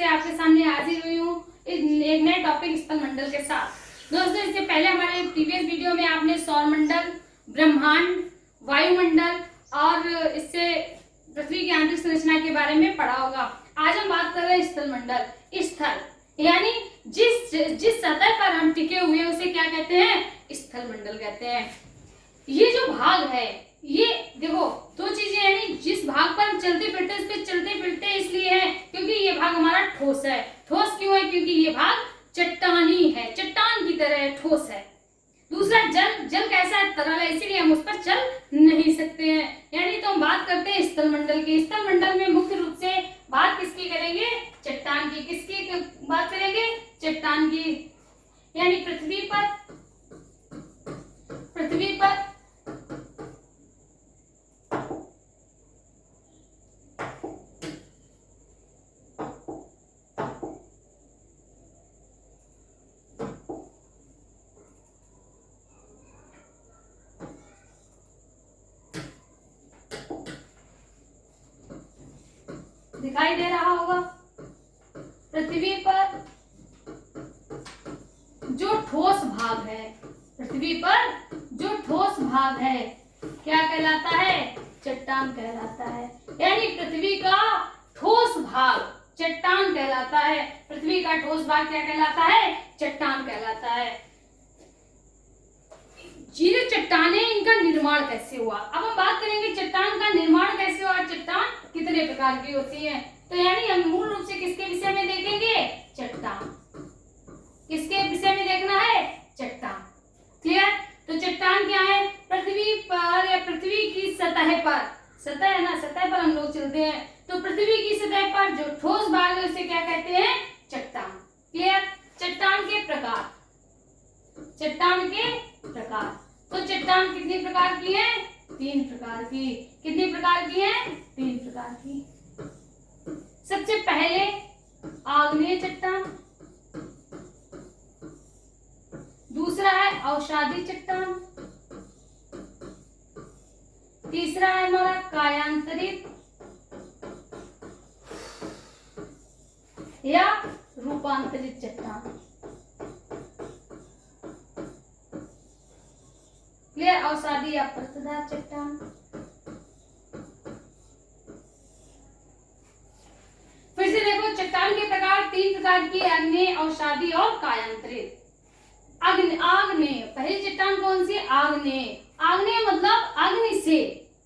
से आपके सामने हाजिर हुई हूँ एक नए टॉपिक स्थलमंडल के साथ। दोस्तों, इससे पहले हमारे प्रीवियस वीडियो में आपने सौरमंडल, ब्रह्मांड, वायुमंडल और इससे पृथ्वी की आंतरिक संरचना के बारे में पढ़ा होगा। आज हम बात कर रहे हैं स्थलमंडल। स्थल यानी जिस सतह पर हम टिके हुए हैं उसे क्या कहते हैं? स्थलमंडल कहते हैं। ये जो भाग है, ये देखो दो चीजें, यानी जिस भाग पर हम चलते फिरते इस पे चलते फिरते इसलिए है क्योंकि ये भाग हमारा ठोस है। ठोस क्यों है? क्योंकि ये भाग चट्टानी है, चट्टान की तरह ठोस है। दूसरा, जल कैसा है? तरल है, इसीलिए हम उस पर चल नहीं सकते हैं। यानी तो हम बात करते हैं स्थलमंडल की। स्थलमंडल में मुख्य रूप से बात किसकी करेंगे? चट्टान की। किसकी बात करेंगे? चट्टान की। यानी पृथ्वी पर दिखाई दे रहा होगा, पृथ्वी पर जो ठोस भाग है, पृथ्वी पर जो ठोस भाग है क्या कहलाता है? चट्टान कहलाता है। यानी पृथ्वी का ठोस भाग चट्टान कहलाता है। पृथ्वी का ठोस भाग क्या कहलाता है? चट्टान कहलाता है। ये चट्टाने, इनका निर्माण कैसे हुआ? अब हम बात करेंगे चट्टान का निर्माण कैसे हुआ, चट्टान कितने प्रकार की होती है। तो यानी हम मूल रूप से किसके विषय में देखेंगे? चट्टान। किसके विषय में देखना है? चट्टान। क्लियर? तो चट्टान क्या है? पृथ्वी पर या पृथ्वी की सतह पर, सतह है ना, सतह पर हम लोग चलते हैं, तो पृथ्वी की सतह पर जो ठोस भाग है उसे क्या कहते हैं? चट्टान। क्लियर? चट्टान के प्रकार, चट्टान के प्रकार। तो चट्टान कितनी प्रकार की है? 3 प्रकार की। कितनी प्रकार की है? 3 प्रकार की। सबसे पहले आग्नेय चट्टान, दूसरा है अवसादी चट्टान, तीसरा है हमारा कायांतरित या रूपांतरित चट्टान। क्लियर? अवसादी या पृष्ठधार चट्टान। फिर से देखो, चट्टान के प्रकार 3 प्रकार की, आग्नेय, अवसादी और कायांतरित। आग्नेय, पहली चट्टान कौन सी? आग्नेय। आग्नेय मतलब अग्नि से,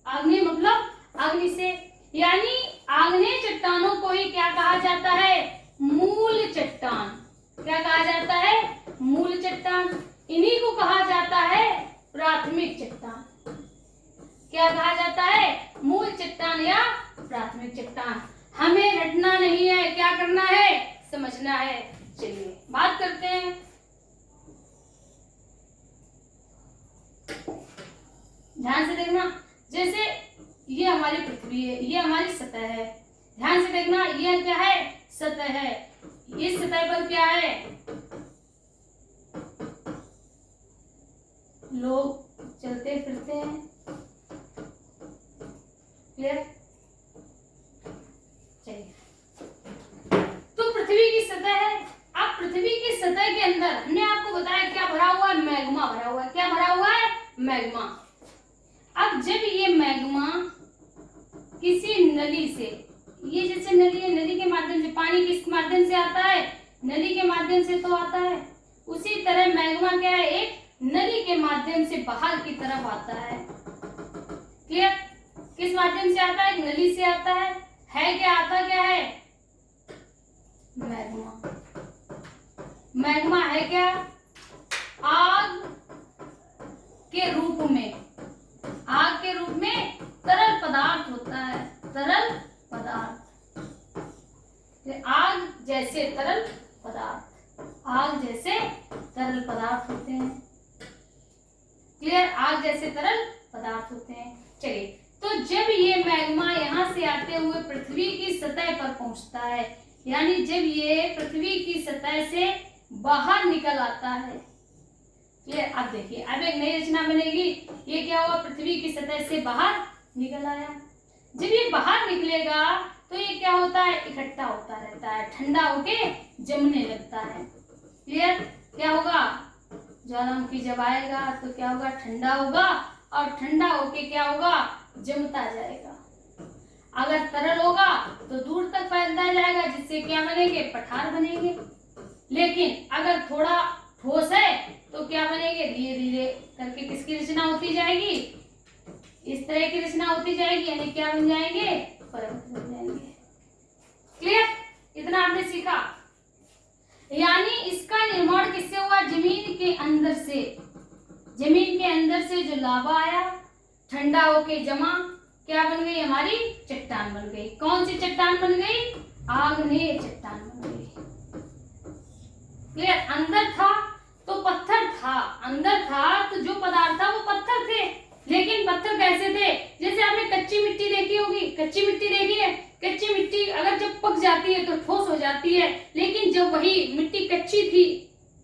आग्नेय मतलब अग्नि से। यानी आग्नेय चट्टानों को ही क्या कहा जाता है? मूल चट्टान। क्या कहा जाता है? मूल चट्टान। इन्हीं को कहा जाता है प्राथमिक चट्टान। क्या कहा जाता है? मूल चट्टान या प्राथमिक चट्टान। हमें रटना नहीं है, क्या करना है? समझना है। चलिए बात करते हैं। ध्यान से देखना, जैसे ये हमारी पृथ्वी है, ये हमारी सतह है। ध्यान से देखना, ये क्या है? सतह है। इस सतह पर क्या है? लोग चलते फिरते हैं। क्लियर? चलिए, तो पृथ्वी की सतह है। अब पृथ्वी की सतह के अंदर हमने आपको बताया क्या भरा हुआ है? मैग्मा भरा हुआ है। क्या भरा हुआ है? मैग्मा। अब जब ये मैग्मा किसी नली से, ये जैसे नली है, नली के माध्यम से पानी किस माध्यम से आता है? नली के माध्यम से तो आता है। उसी तरह मैग्मा क्या है? एक नली के माध्यम से बाहर की तरफ आता है। क्लियर? किस माध्यम से आता है? नली से आता है। क्या आता क्या है? मैग्मा। मैग्मा है क्या? आग के रूप में, आग के रूप में तरल पदार्थ होता है। तरल पदार्थ, आग जैसे तरल पदार्थ, आग जैसे तरल पदार्थ होते हैं। क्लियर? आग जैसे तरल पदार्थ होते हैं। चलिए, तो जब ये मैग्मा यहां से आते हुए पृथ्वी की सतह पर पहुंचता है, यानी जब ये पृथ्वी की सतह से बाहर निकल आता है। क्लियर? अब देखिए, अब एक नई रचना बनेगी। ये क्या हुआ? पृथ्वी की सतह से बाहर निकल आया। जब ये बाहर निकलेगा तो ये क्या होता है, इकट्ठा होता रहता है, ठंडा होके जमने लगता है। क्लियर? क्या होगा, ज्वालामुखी जब आएगा तो क्या होगा, ठंडा होगा और ठंडा होके क्या होगा, जमता जाएगा। अगर तरल होगा तो दूर तक फैलता जाएगा, जिससे क्या बनेंगे, पठार बनेंगे। लेकिन अगर थोड़ा ठोस है तो क्या बनेंगे, धीरे धीरे करके किसकी रचना होती जाएगी, इस तरह की रचना होती जाएगी, यानी क्या बन जाएंगे, पर्वत बन जाएंगे। क्लियर? इतना आपने सीखा। यानी इसका निर्माण किससे हुआ, जमीन के अंदर से। जमीन के अंदर से जो लावा आया, ठंडा होके जमा, क्या बन गई, हमारी चट्टान बन गई। कौन सी चट्टान बन गई, आग्नेय चट्टान बन गई। क्लियर? अंदर था तो पत्थर था, अंदर था तो जो पदार्थ था वो पत्थर थे, लेकिन पत्थर कैसे थे, जैसे आपने कच्ची मिट्टी देखी होगी, कच्ची मिट्टी देखी है, कच्ची मिट्टी अगर जब पक जाती है तो ठोस हो जाती है, लेकिन जब वही मिट्टी कच्ची थी,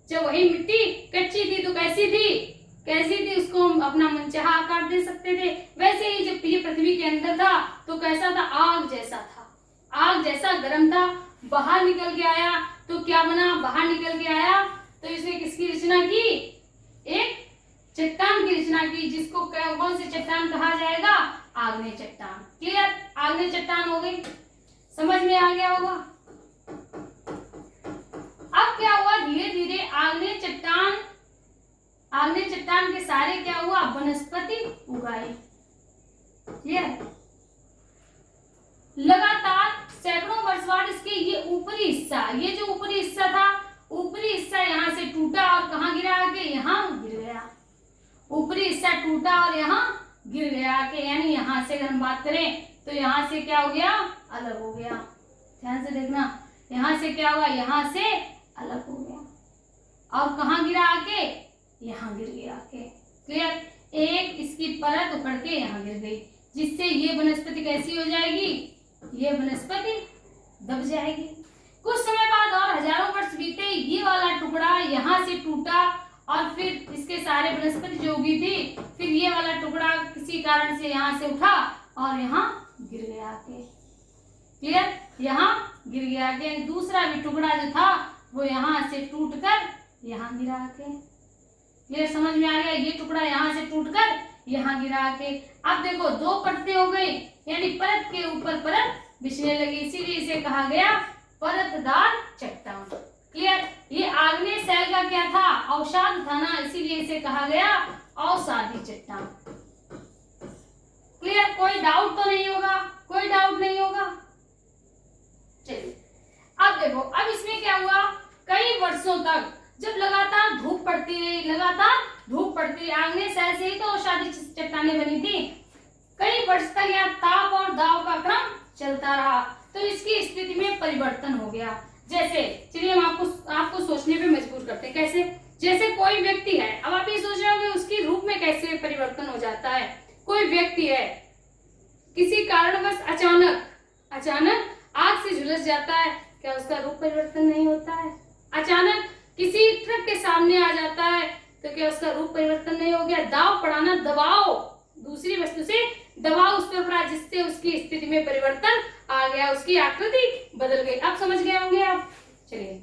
जब वही मिट्टी कच्ची थी तो कैसी थी, कैसी थी, उसको हम अपना मनचाहा आकार दे सकते थे। वैसे ही जब ये पृथ्वी के अंदर था तो कैसा था, आग जैसा था, आग जैसा गर्म था। बाहर निकल के आया तो क्या बना, बाहर निकल के आया तो इसने किसकी रचना की, एक चट्टान की रचना की, जिसको कौन सी चट्टान कहा जाएगा, आग्नेय चट्टान। क्लियर? आग्नेय चट्टान हो गई, समझ में आ गया होगा। अब क्या हुआ, धीरे धीरे आग्नेय चट्टान के सारे क्या हुआ, वनस्पति उगाए। क्लियर? लगातार सैकड़ों वर्ष बाद इसके ये ऊपरी हिस्सा, ये जो ऊपरी हिस्सा था, ऊपरी हिस्सा यहाँ से टूटा और कहाँ गिरा आके, यहाँ गिर गया। ऊपरी हिस्सा टूटा और यहाँ गिर गया आके, यानी यहाँ से अगर हम बात करें तो यहाँ से क्या हो गया, अलग हो गया। ध्यान से देखना, यहाँ से क्या हुआ, यहाँ से अलग हो गया और कहाँ गिरा आके, यहाँ गिर गया आके। क्लियर? एक इसकी परत उखड़ के यहाँ गिर गई, जिससे ये वनस्पति कैसी हो जाएगी, ये वनस्पति दब जाएगी। कुछ समय बाद और हजारों वर्ष बीते, ये वाला टुकड़ा यहाँ से टूटा और फिर इसके सारे वनस्पति जो उगी थी, फिर ये वाला टुकड़ा किसी कारण से यहाँ से उठा और यहाँ गिर गया आके। क्लियर? यहाँ गिर गया आके, दूसरा भी टुकड़ा जो था वो यहाँ से टूटकर यहाँ गिरा आके। क्लियर? समझ में आ गया, ये टुकड़ा यहाँ से टूटकर यहाँ गिरा आके। अब देखो दो परतें हो गई, यानी परत के ऊपर परत बिछने लगी, इसीलिए इसे कहा गया परतदार चट्टान। क्लियर? ये आग्नेय शैल का क्या था, अवसाद था ना, इसीलिए इसे कहा गया अवसादी चट्टान। क्लियर? कोई डाउट तो नहीं होगा, कोई डाउट नहीं होगा। चलिए अब देखो, अब इसमें क्या हुआ, कई वर्षों तक जब लगातार धूप पड़ती रही, लगातार धूप पड़ती रही, आग्नेय शैल से ही तो अवसादी चट्टानें बनी थी। कई वर्ष तक यहाँ ताप और दाव का क्रम चलता रहा, तो इसकी स्थिति में परिवर्तन हो गया। जैसे चलिए हम आपको सोचने पे मजबूर करते हैं। कैसे? जैसे कोई व्यक्ति है, अब आप ये सोच रहे होंगे उसकी रूप में कैसे परिवर्तन हो जाता है। कोई व्यक्ति है, किसी कारणवश अचानक आग से झुलस जाता है, क्या उसका रूप परिवर्तन नहीं होता है? अचानक किसी ट्रक के सामने आ जाता है तो क्या उसका रूप परिवर्तन नहीं हो गया? दाव पड़ाना, दबाव, दूसरी वस्तु से दबाव उस पर पड़ा, जिससे उसकी स्थिति में परिवर्तन आ गया, उसकी आकृति बदल गई। अब समझ गए होंगे आप। चलिए,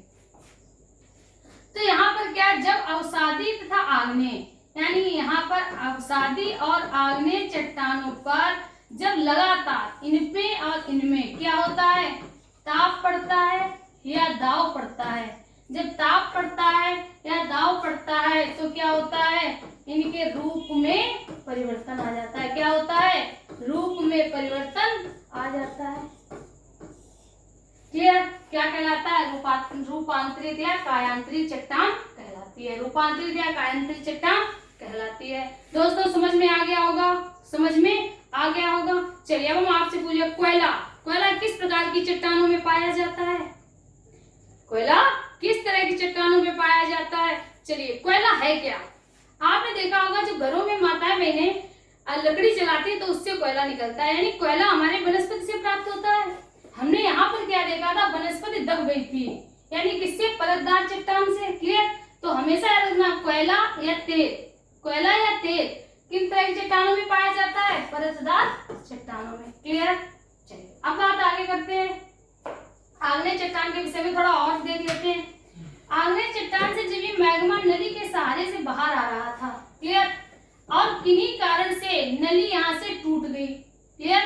तो यहाँ पर क्या, जब अवसादी तथा आग्नेय, यानी यहाँ पर अवसादी और आग्नेय चट्टानों पर जब लगातार इनमें और इनमें क्या होता है, ताप पड़ता है या दाव पड़ता है। जब ताप पड़ता है या दाव पड़ता है तो क्या होता है, इनके रूप में परिवर्तन आ जाता है। क्या होता है, रूप में परिवर्तन आ जाता है। क्लियर? क्या कहलाता है, रूपांतरित या कायांतरित चट्टान कहलाती है। रूपांतरित या कायांतरित चट्टान कहलाती है। दोस्तों समझ में आ गया होगा, समझ में आ गया होगा। चलिए अब हम आपसे पूछे, कोयला किस प्रकार की चट्टानों में पाया जाता है? कोयला किस तरह की चट्टानों में पाया जाता है? चलिए, कोयला है क्या? आपने देखा होगा जब घरों में माताएं बहनें लकड़ी जलाती है तो उससे कोयला निकलता है, यानी कोयला हमारे वनस्पति से प्राप्त होता है। हमने यहाँ पर क्या देखा था, वनस्पति दब गई थी, यानी किससे, परतदार चट्टान से। क्लियर? तो हमेशा याद रखना, कोयला या तेल किन तरह की चट्टानों में पाया जाता है? परतदार चट्टानों में। क्लियर? चलिए अब बात आगे करते हैं, आग्नेय चट्टान के विषय में थोड़ा और देख लेते हैं। आग्नेय चट्टान से जब ये मैग्मा नली के सहारे से बाहर आ रहा था, क्लियर, और किन्हीं कारण से नली यहाँ से टूट गई, क्लियर।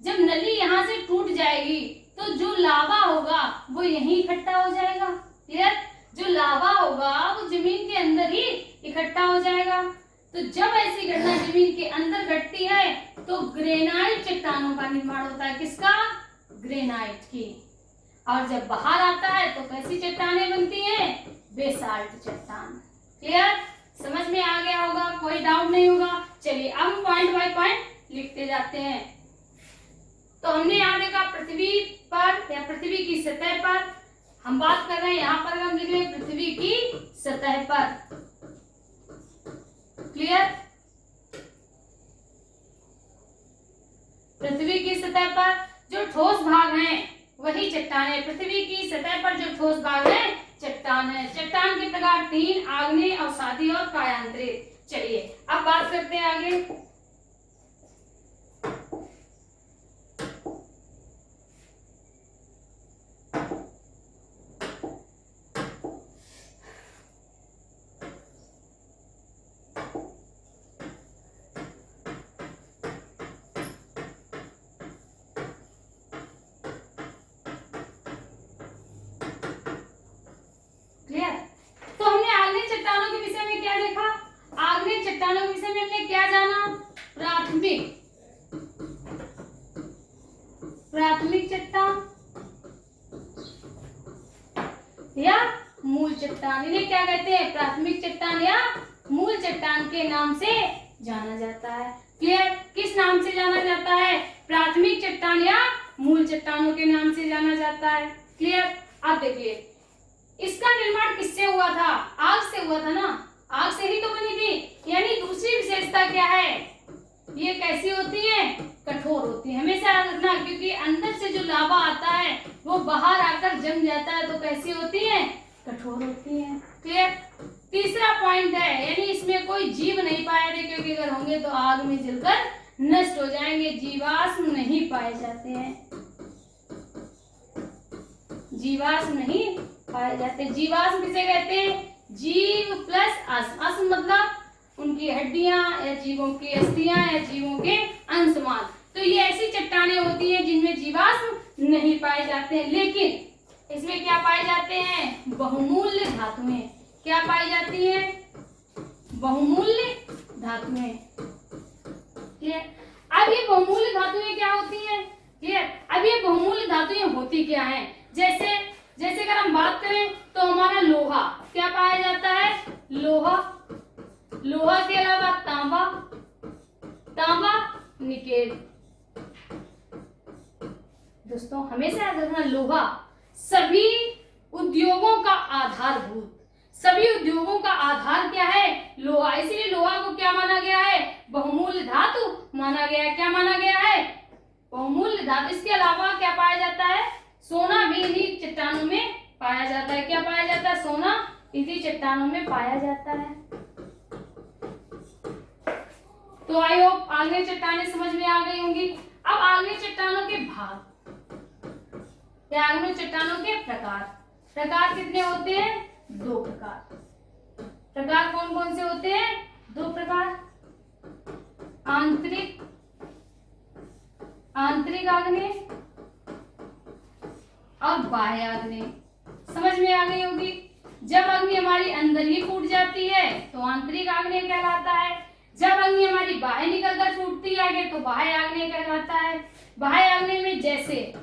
जब नली यहाँ से टूट जाएगी तो जो लावा होगा वो यहीं इकट्ठा हो जाएगा, क्लियर। जो लावा होगा वो जमीन के अंदर ही इकट्ठा हो जाएगा। तो जब ऐसी घटना जमीन के अंदर घटती है तो ग्रेनाइट चट्टानों का निर्माण होता है। किसका? ग्रेनाइट की। और जब बाहर आता है तो कैसी चट्टानें बनती हैं? बेसाल्ट चट्टान। क्लियर? समझ में आ गया होगा, कोई डाउट नहीं होगा। चलिए अब हम पॉइंट बाय पॉइंट लिखते जाते हैं। तो हमने यहाँ देखा पृथ्वी पर या पृथ्वी की सतह पर हम बात कर रहे हैं, यहाँ पर हम लिख रहे हैं पृथ्वी की सतह पर। क्लियर? पृथ्वी की सतह पर जो ठोस भाग हैं वही चट्टान है। पृथ्वी की सतह पर जो ठोस भाग है चट्टान है। चट्टान के प्रकार 3, आग्नेय, अवसादी और कायांतरित। चलिए अब बात करते हैं आगे। क्लियर? तो हमने आग्नेय चट्टानों के विषय में क्या देखा? आग्नेय चट्टानों के विषय में हमने क्या जाना? प्राथमिक चट्टान या मूल चट्टान। इन्हें क्या कहते हैं? प्राथमिक चट्टान या मूल चट्टान के नाम से जाना जाता है। क्लियर? किस नाम से जाना जाता है? प्राथमिक चट्टान या मूल चट्टानों के नाम से जाना जाता है। क्लियर? अब देखिए इसका निर्माण किससे हुआ था? आग से हुआ था ना, आग से ही तो बनी थी। यानी दूसरी विशेषता क्या है? ये कैसी होती है? कठोर होती है। हमेशा याद रखना, क्योंकि अंदर से जो लावा आता है वो बाहर आकर जम जाता है, तो कैसी होती है? कठोर होती है। क्लियर? तीसरा पॉइंट है, यानी इसमें कोई जीव नहीं पाए थे, क्योंकि अगर होंगे तो आग में जलकर नष्ट हो जाएंगे। जीवाश्म नहीं पाए जाते हैं, जीवाश्म नहीं पाए जाते। जीवाश्म किसे कहते हैं? जीव प्लस अश्म। अश्म मतलब उनकी हड्डियां या जीवों की अस्थियां या जीवों के अंश मात्र। तो ये ऐसी चट्टानें होती हैं जिनमें जीवाश्म नहीं पाए जाते हैं, लेकिन इसमें क्या पाए जाते हैं? बहुमूल्य धातुएं। क्या पाई जाती हैं? बहुमूल्य धातुएं। क्लियर? अब ये बहुमूल्य धातुएं क्या होती हैं? क्लियर? अब ये बहुमूल्य धातुएं होती क्या हैं? जैसे अगर हम बात करें तो हमारा लोहा क्या पाया जाता है? लोहा। लोहा के अलावा तांबा, तांबा, निकेल। दोस्तों हमेशा याद रखना, लोहा सभी उद्योगों का आधारभूत। सभी उद्योगों का आधार क्या है? लोहा। इसीलिए लोहा को क्या माना गया है? बहुमूल्य धातु माना गया है। क्या माना गया है? बहुमूल्य धातु। इसके अलावा क्या पाया जाता है? सोना भी इन्हीं चट्टानों में पाया जाता है। क्या पाया जाता है? सोना इन्हीं चट्टानों में पाया जाता है। तो आई होप आग्नेय चट्टानें समझ में आ गई होंगी। अब आग्नेय चट्टानों के भाग या आग्नेय चट्टानों के प्रकार। प्रकार कितने होते हैं? 2 प्रकार। प्रकार कौन कौन से होते हैं? 2 प्रकार। आंतरिक आग्नेय और बाह्य आग्नेय। समझ में आ गई होगी। जब अग्नि हमारी अंदर ही फूट जाती है तो आंतरिक आग्नेय कहलाता है। जब अग्नि हमारी बाहर निकलकर फूटती है आगे तो बाह्य आग्नेय कहलाता है। बाह्य आग्नेय में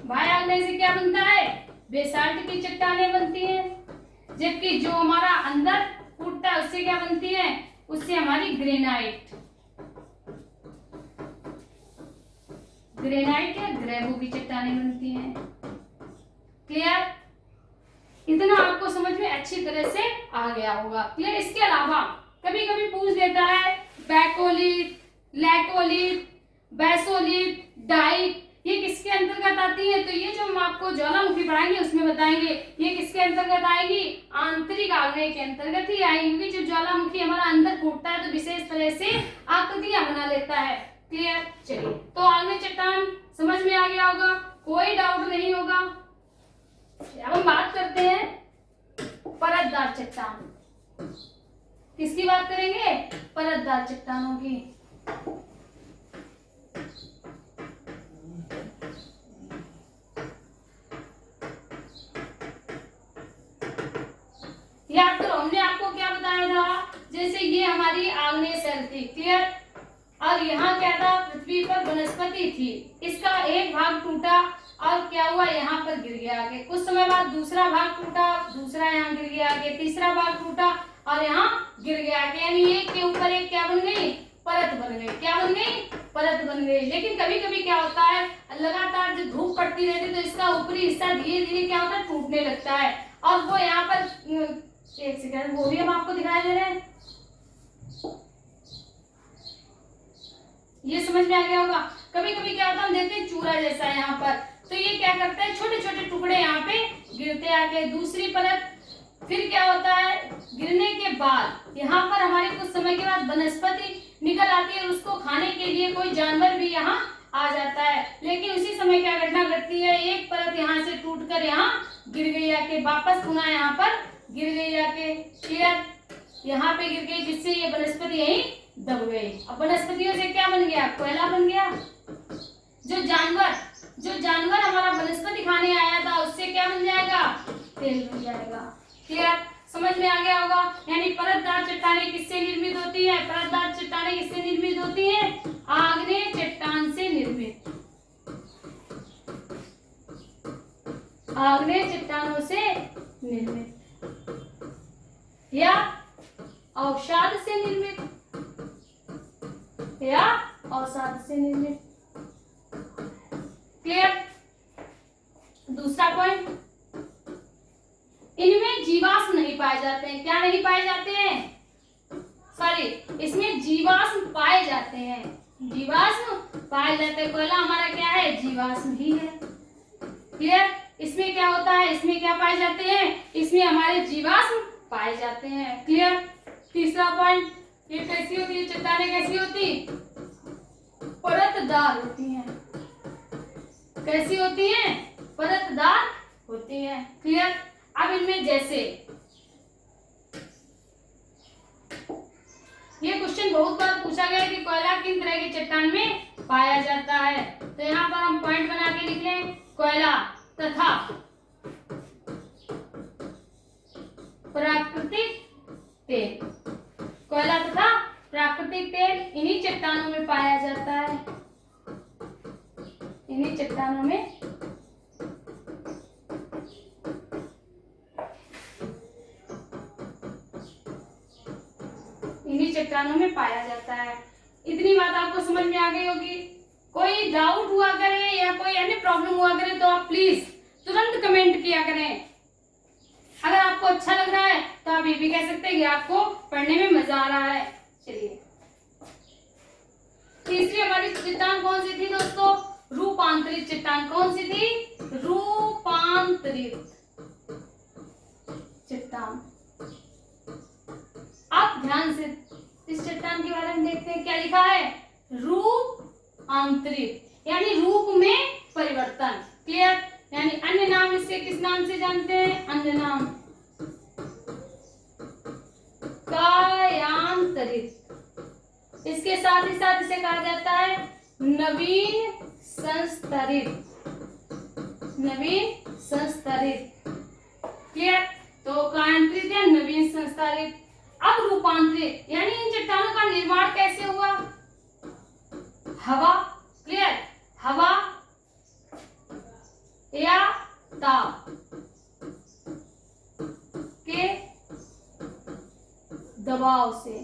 बाह्य आग्नेय से क्या बनता है? बेसाल्ट की चट्टानें बनती हैं। जबकि जो हमारा अंदर फूटता है उससे क्या बनती है? उससे हमारी ग्रेनाइट या ग्रेवो की चट्टानें बनती हैं। क्लियर? इतना आपको समझ में अच्छी तरह से आ गया होगा। क्लियर? इसके अलावा कभी कभी पूछ देता है बैकोलिथ, लैकोलिथ, बेसोलिथ, डाइट, ये किसके अंतर्गत आती है? तो ये जो हम आपको ज्वालामुखी पढ़ाएंगे उसमें बताएंगे ये किसके अंतर्गत आएगी? आंतरिक आग्नेय के अंतर्गत ही आएंगी। जो ज्वालामुखी हमारा अंदर फूटता है तो विशेष तरह से आकृतियां बना लेता है। क्लियर? चलिए, तो आग्नेय चट्टान समझ में आ गया होगा। कोई डाउट नहीं होगा। अब हम बात करते हैं परतदार चट्टान। किसकी बात करेंगे? परतदार चट्टानों की। याद करो, हमने आपको क्या बताया था, जैसे ये हमारी आग्नेय शैल थी, क्लियर, और यहाँ क्या था, पृथ्वी पर वनस्पति थी, इसका एक भाग टूटा और क्या हुआ, यहाँ पर गिर गया आगे। कुछ समय बाद दूसरा भाग टूटा, दूसरा यहाँ गिर गया आगे, तीसरा भाग टूटा और यहाँ गिर गया आगे, यानी एक के ऊपर एक क्या बन गई, परत बन गई। क्या बन गई? परत बन गई। लेकिन कभी कभी क्या होता है, लगातार जब धूप पड़ती रहती है तो इसका ऊपरी हिस्सा धीरे धीरे क्या होता है, टूटने लगता है। और वो यहाँ पर एक सेकंड, वो भी हम आपको दिखाई दे रहे हैं, ये समझ में आ गया होगा। कभी कभी क्या होता है, हम देखते हैं चूरा जैसा है यहाँ पर, तो ये क्या करता है, छोटे छोटे टुकड़े यहाँ पे गिरते आके दूसरी परत। फिर क्या होता है, गिरने के बाद यहाँ पर हमारे कुछ समय के बाद वनस्पति निकल आती है और उसको खाने के लिए कोई जानवर भी यहाँ आ जाता है। लेकिन उसी समय क्या घटना घटती है, एक परत यहाँ से टूटकर यहाँ गिर गई आके, वापस पुनः यहाँ पर गिर गई आके, क्लियर, यहाँ पे गिर गई, जिससे ये वनस्पति यही दब गई। अब वनस्पतियों से क्या बन गया, कोयला बन गया। जो जानवर हमारा वनस्पति खाने आया था उससे क्या बन जाएगा, तेल बन जाएगा। क्लियर, समझ में आ गया होगा। यानी परतदार चट्टानें किससे निर्मित होती है, परतदार चट्टानें किससे निर्मित होती है, आग्नेय चट्टान से निर्मित, आग्नेय चट्टानों से निर्मित या अवसाद से निर्मित, या अवसाद से निर्मित। क्लियर। दूसरा पॉइंट, इनमें जीवाश्म नहीं पाए जाते हैं। क्या नहीं पाए जाते हैं, सॉरी, इसमें जीवाश्म पाए जाते हैं, जीवाश्म पाए जाते हैं। कोयला हमारा क्या है, जीवाश्म ही है। क्लियर। इसमें क्या होता है, इसमें क्या पाए जाते हैं, इसमें हमारे जीवाश्म पाए जाते हैं। क्लियर। तीसरा पॉइंट, ये कैसी होती है, चट्टानें कैसी होती, परतदार होती हैं। कैसी होती हैं, परतदार होती हैं। क्लियर। अब इनमें जैसे ये क्वेश्चन बहुत बार पूछा गया कि कोयला किन तरह की चट्टान में पाया जाता है, तो यहाँ पर हम पॉइंट बना के लिख लें, कोयला तथा प्राकृतिक तेल। कोयला तथा प्राकृतिक तेल इन्हीं चट्टानों में पाया जाता है, इन्हीं चट्टानों में पाया जाता है। इतनी बात आपको समझ में आ गई होगी। कोई डाउट हुआ करे या कोई अन्य प्रॉब्लम हुआ करे तो आप प्लीज तुरंत कमेंट किया करें। अगर आपको अच्छा लग रहा है तो आप ये भी कह सकते हैं कि आपको पढ़ने में मजा आ रहा है। चलिए, तीसरी हमारी चट्टान कौन सी थी दोस्तों, रूपांतरित चट्टान। कौन सी थी, रूपांतरित चट्टान। आप ध्यान से इस चट्टान के बारे में देखते हैं, क्या लिखा है, रूपांतरित, यानी रूप में परिवर्तन। क्लियर। यानी अन्य नाम इससे किस नाम से जानते हैं, अन्य नाम कायांतरित। इसके साथ ही साथ इसे कहा जाता है नवीन संस्तरित, नवीन संस्तरित। क्लियर। तो कायांतरित या नवीन संस्तरित। अब रूपांतरित, यानी इन चट्टानों का निर्माण कैसे हुआ, हवा, क्लियर, हवा या ताप के दबाव से,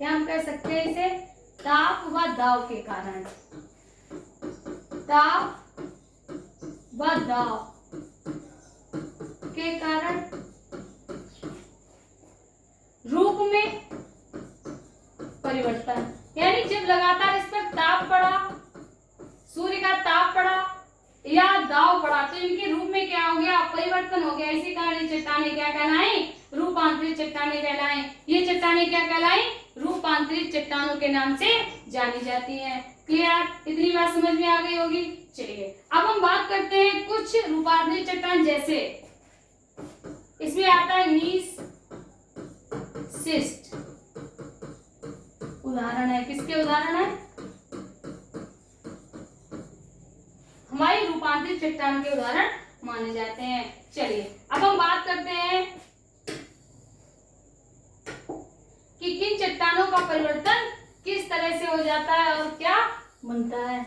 या हम कह सकते हैं इसे ताप व दाब के कारण, ताप व दाब के कारण रूप में परिवर्तन। यानी जब लगातार इस पर ताप पड़ा, सूर्य का ताप पड़ा या दाब पड़ा, तो इनके रूप में क्या हो गया, परिवर्तन हो गया। इसी कारण ये चट्टानें क्या कहलाई, रूपांतरित चट्टानें कहलाई। ये चट्टानें क्या कहलाई, रूपांतरित चट्टानों के नाम से जानी जाती हैं। क्लियर, इतनी बात समझ में आ गई होगी। चलिए अब हम बात करते हैं कुछ रूपांतरित चट्टान, जैसे इसमें आता है नीस सिस्ट, उदाहरण है, किसके उदाहरण है, हमारी रूपांतरित चट्टान के उदाहरण माने जाते हैं। चलिए अब हम बात करते हैं कि किन चट्टानों का परिवर्तन किस तरह से हो जाता है और क्या बनता है।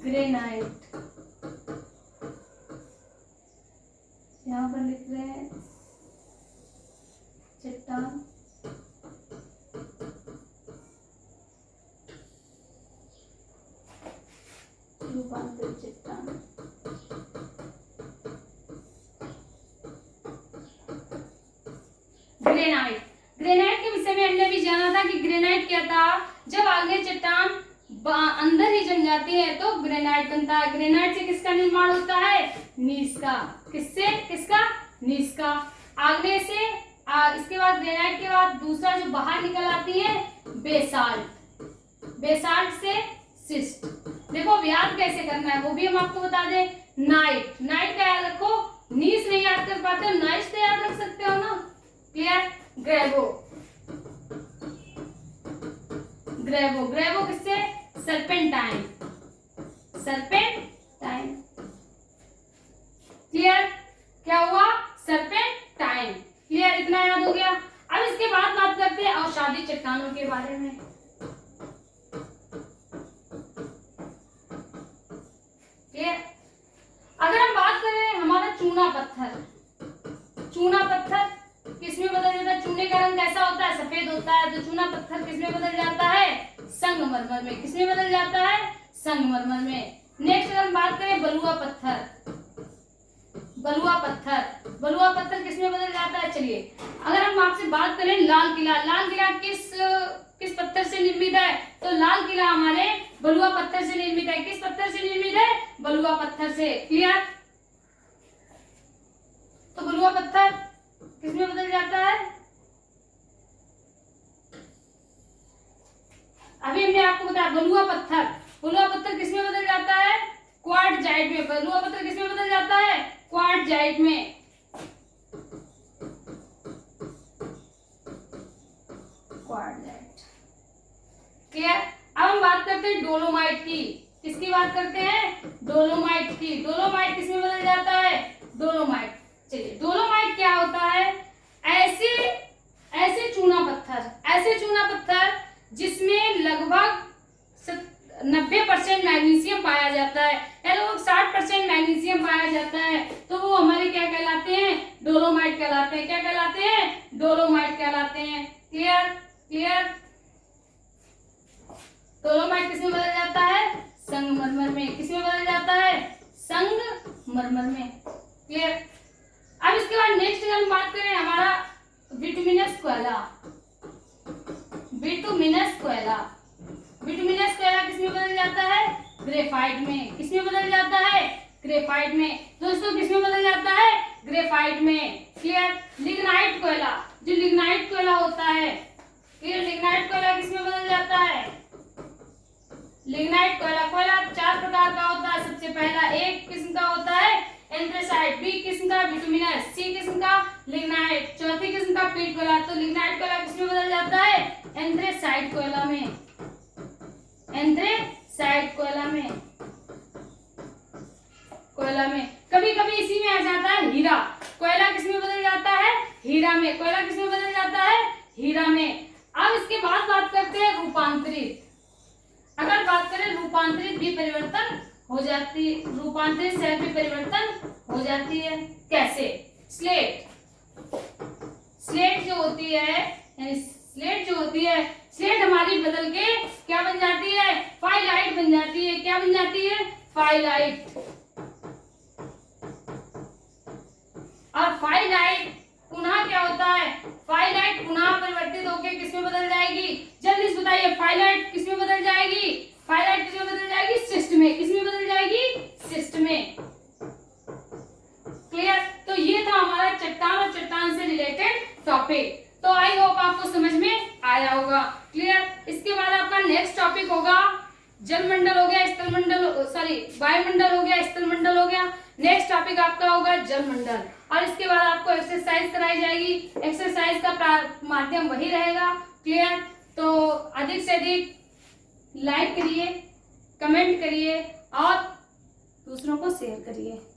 ग्रेनाइट, यहाँ पर लिख रहे हैं चट्टान, रूपांतरित चट्टान। ग्रेनाइट, ग्रेनाइट के विषय में हमने भी जाना था कि ग्रेनाइट क्या था, जब आगे चट्टान अंदर ही जम जाती है तो ग्रेनाइट बनता है। ग्रेनाइट से किसका निर्माण होता है, नीस का, किससे, किसका, नीस का। आगे से इसके बाद ग्रेनाइट के बाद दूसरा जो बाहर निकल आती है बेसाल्ट, बेसाल्ट से सिस्ट। देखो याद कैसे करना है वो भी हम आपको बता दें। नाइट, नाइट का याद रखो, नीस नहीं याद कर पाते हो, नाइट तो याद रख सकते हो ना, क्लियर। ग्रेवो, ग्रेवो, ग्रेवो किससे, सर्पेंटाइन, सर्पेंटाइन, क्लियर, क्या हुआ, सर्पेंटाइन, क्लियर, इतना याद हो गया। अब इसके बाद बात करते हैं अवसादी चट्टानों के बारे में। क्लियर, अगर हम बात करें हमारा चूना पत्थर, चूना पत्थर किसमें बदल जाता है, चूने का रंग कैसा होता है, सफेद होता है, तो चूना पत्थर किसमें बदल जाता है, संगमरमर में। किसमें बदल जाता है, संगमरमर में। नेक्स्ट अगर हम बात करें बलुआ पत्थर, बलुआ पत्थर, बलुआ पत्थर किसमें बदल जाता है। चलिए अगर हम आपसे बात करें लाल किला, लाल किला किस पत्थर से निर्मित है, तो लाल किला हमारे बलुआ पत्थर से निर्मित है। किस पत्थर से निर्मित है, बलुआ पत्थर से, क्लियर। तो बलुआ पत्थर किसमें बदल जाता है, अभी हमने आपको बताया बलुआ पत्थर, बलुआ पत्थर किसमें बदल जाता है, क्वार्टजाइट में। बलुआ पत्थर किसमें बदल जाता है, क्वार्टजाइट में, क्वार्टजाइट, क्लियर। अब हम बात करते हैं डोलोमाइट की, किसकी बात करते हैं, डोलोमाइट की। डोलोमाइट किसमें बदल जाता है, डोलोमाइट। चलिए डोलोमाइट क्या होता है, ऐसे चूना पत्थर, ऐसे चूना पत्थर जिसमें लगभग 90% मैग्नीशियम पाया जाता है या लगभग 60% मैग्नीशियम पाया जाता है, तो वो हमारे क्या कहलाते हैं, डोलोमाइट कहलाते हैं। क्या कहलाते हैं, डोलोमाइट कहलाते हैं, क्लियर, क्लियर। डोलोमाइट किसमें बदल जाता है, संगमरमर में। किसमें बदल जाता है, संगमरमर में, क्लियर। अब इसके बाद नेक्स्ट हम बात करें हमारा बिटुमिनस कोयला, बिटुमिनस कोयला, बिटुमिनस कोयला किसमें बदल जाता है, ग्रेफाइट में। किसमें बदल जाता है, ग्रेफाइट में। दोस्तों किसमें बदल जाता है, ग्रेफाइट में, क्लियर। लिग्नाइट कोयला, जो लिग्नाइट कोयला होता है, क्लियर, लिग्नाइट कोयला किसमें बदल जाता है, लिग्नाइट कोयला। कोयला 4 प्रकार का होता है। सबसे पहला एक किस्म का होता है एंथ्रेसाइट, बी किस्म का बिटुमिनस, सी किस्म का लिग्नाइट, चौथी किस्म का पीट कोयला। तो लिग्नाइट कोयला किसमें बदल जाता है, एंथ्रेसाइट कोयला में, एंथ्रेसाइट कोयला में, कोयला में। कभी कभी इसी में आ जाता है हीरा, कोयला किसमें बदल जाता है, हीरा में। कोयला किसमें बदल जाता है, हीरा में। अब इसके बाद बात करते हैं रूपांतरित। अगर बात करें रूपांतरित भी परिवर्तन हो जाती है, रूपांतरित सेल भी परिवर्तन हो जाती है। कैसे, स्लेट, स्लेट जो होती है, स्लेट जो होती है, स्लेट हमारी बदल के क्या बन जाती है, फाइलाइट बन जाती है। क्या बन जाती है, फाइलाइट। और फाइलाइट पुनः क्या होता है, फाइलाइट पुनः परिवर्तित होकर किसमें बदल जाएगी, जल्दी से बताइए, फाइलाइट किसमें बदल जाएगी, फाइलाइट किसमें बदल जाएगी, सिस्ट में। किसमें बदल जाएगी, सिस्ट में। क्लियर। तो ये था हमारा चट्टान और चट्टान से रिलेटेड टॉपिक। तो आई होप आपको समझ में आया होगा। क्लियर। इसके बाद आपका नेक्स्ट टॉपिक होगा जलमंडल हो गया, स्थलमंडल, सॉरी वायुमंडल हो गया, स्थलमंडल हो गया। नेक्स्ट टॉपिक आपका होगा जलमंडल। और इसके बाद आपको एक्सरसाइज कराई जाएगी। एक्सरसाइज का माध्यम वही रहेगा। क्लियर। तो अधिक से अधिक लाइक करिए, कमेंट करिए और दूसरों को शेयर करिए।